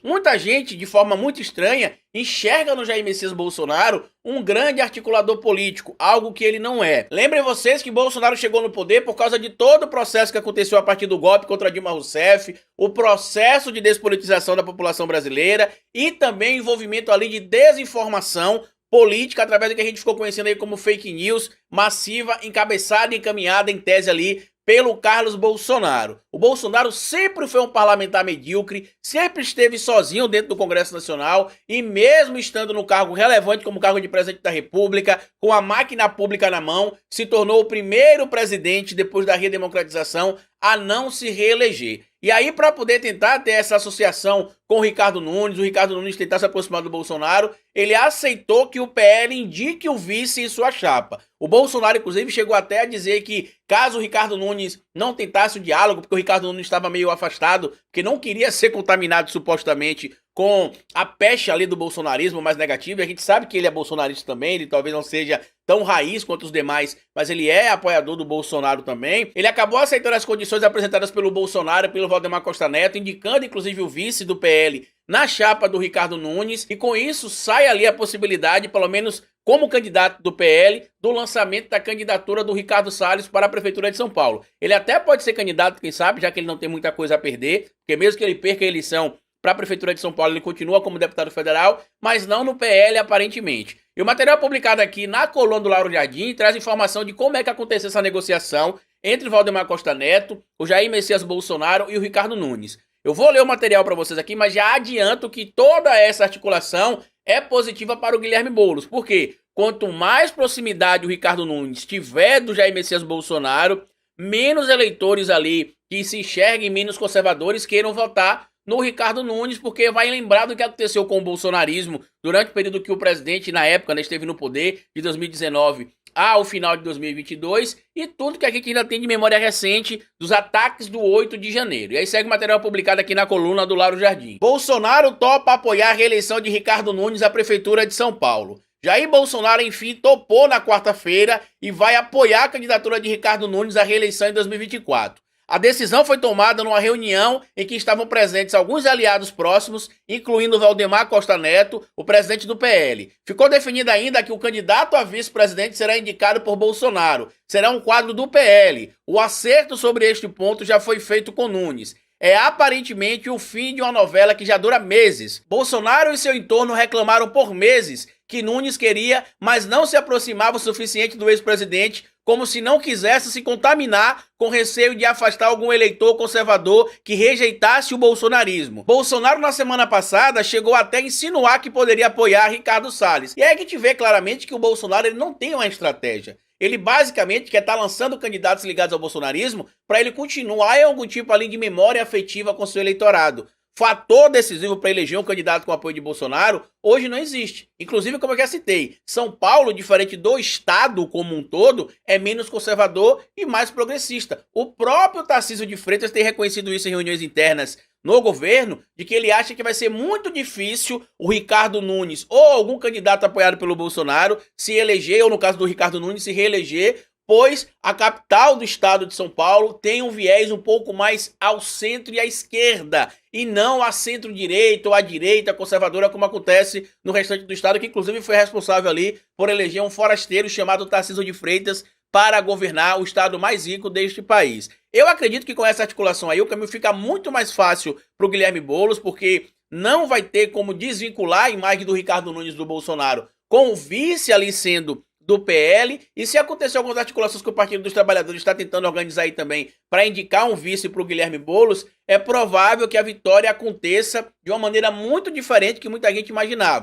Muita gente, de forma muito estranha, enxerga no Jair Messias Bolsonaro um grande articulador político, algo que ele não é. Lembrem vocês que Bolsonaro chegou no poder por causa de todo o processo que aconteceu a partir do golpe contra Dilma Rousseff, o processo de despolitização da população brasileira e também o envolvimento ali de desinformação política através do que a gente ficou conhecendo aí como fake news massiva, encabeçada e encaminhada em tese ali pelo Carlos Bolsonaro. O Bolsonaro sempre foi um parlamentar medíocre, sempre esteve sozinho dentro do Congresso Nacional e mesmo estando no cargo relevante como cargo de presidente da República, com a máquina pública na mão, se tornou o primeiro presidente depois da redemocratização a não se reeleger. E aí, para poder tentar ter essa associação com o Ricardo Nunes tentar se aproximar do Bolsonaro, ele aceitou que o PL indique o vice em sua chapa. O Bolsonaro, inclusive, chegou até a dizer que caso o Ricardo Nunes não tentasse o diálogo, porque o Ricardo Nunes estava meio afastado, porque não queria ser contaminado supostamente com a peste ali do bolsonarismo mais negativa, e a gente sabe que ele é bolsonarista também, ele talvez não seja tão raiz quanto os demais, mas ele é apoiador do Bolsonaro também. Ele acabou aceitando as condições apresentadas pelo Bolsonaro e pelo Valdemar Costa Neto, indicando inclusive o vice do PL na chapa do Ricardo Nunes, e com isso sai ali a possibilidade, pelo menos como candidato do PL, do lançamento da candidatura do Ricardo Salles para a Prefeitura de São Paulo. Ele até pode ser candidato, quem sabe, já que ele não tem muita coisa a perder, porque mesmo que ele perca a eleição para a Prefeitura de São Paulo, ele continua como deputado federal, mas não no PL aparentemente. E o material publicado aqui na coluna do Lauro Jardim traz informação de como é que aconteceu essa negociação entre o Valdemar Costa Neto, o Jair Messias Bolsonaro e o Ricardo Nunes. Eu vou ler o material para vocês aqui, mas já adianto que toda essa articulação é positiva para o Guilherme Boulos. Por quê? Quanto mais proximidade o Ricardo Nunes tiver do Jair Messias Bolsonaro, menos eleitores ali que se enxerguem menos conservadores queiram votar no Ricardo Nunes, porque vai lembrar do que aconteceu com o bolsonarismo durante o período que o presidente, na época, né, esteve no poder, de 2019 ao final de 2022, e tudo que a gente ainda tem de memória recente dos ataques do 8 de janeiro. E aí segue o material publicado aqui na coluna do Lauro Jardim. Bolsonaro topa apoiar a reeleição de Ricardo Nunes à Prefeitura de São Paulo. Jair Bolsonaro, enfim, topou na quarta-feira e vai apoiar a candidatura de Ricardo Nunes à reeleição em 2024. A decisão foi tomada numa reunião em que estavam presentes alguns aliados próximos, incluindo Valdemar Costa Neto, o presidente do PL. Ficou definido ainda que o candidato a vice-presidente será indicado por Bolsonaro. Será um quadro do PL. O acerto sobre este ponto já foi feito com Nunes. É aparentemente o fim de uma novela que já dura meses. Bolsonaro e seu entorno reclamaram por meses que Nunes queria, mas não se aproximava o suficiente do ex-presidente, como se não quisesse se contaminar com receio de afastar algum eleitor conservador que rejeitasse o bolsonarismo. Bolsonaro, na semana passada, chegou até a insinuar que poderia apoiar Ricardo Salles. E aí a gente vê claramente que o Bolsonaro ele não tem uma estratégia. Ele basicamente quer estar lançando candidatos ligados ao bolsonarismo para ele continuar em algum tipo ali de memória afetiva com seu eleitorado. Fator decisivo para eleger um candidato com apoio de Bolsonaro hoje não existe. Inclusive, como eu já citei, São Paulo, diferente do estado como um todo, é menos conservador e mais progressista. O próprio Tarcísio de Freitas tem reconhecido isso em reuniões internas no governo, de que ele acha que vai ser muito difícil o Ricardo Nunes ou algum candidato apoiado pelo Bolsonaro se eleger, ou no caso do Ricardo Nunes, se reeleger, pois a capital do estado de São Paulo tem um viés um pouco mais ao centro e à esquerda, e não a centro-direita ou à direita conservadora, como acontece no restante do estado, que inclusive foi responsável ali por eleger um forasteiro chamado Tarcísio de Freitas para governar o estado mais rico deste país. Eu acredito que com essa articulação aí o caminho fica muito mais fácil para o Guilherme Boulos, porque não vai ter como desvincular a imagem do Ricardo Nunes do Bolsonaro com o vice ali sendo do PL, e se acontecer algumas articulações que o Partido dos Trabalhadores está tentando organizar aí também para indicar um vice para o Guilherme Boulos, é provável que a vitória aconteça de uma maneira muito diferente que muita gente imaginava.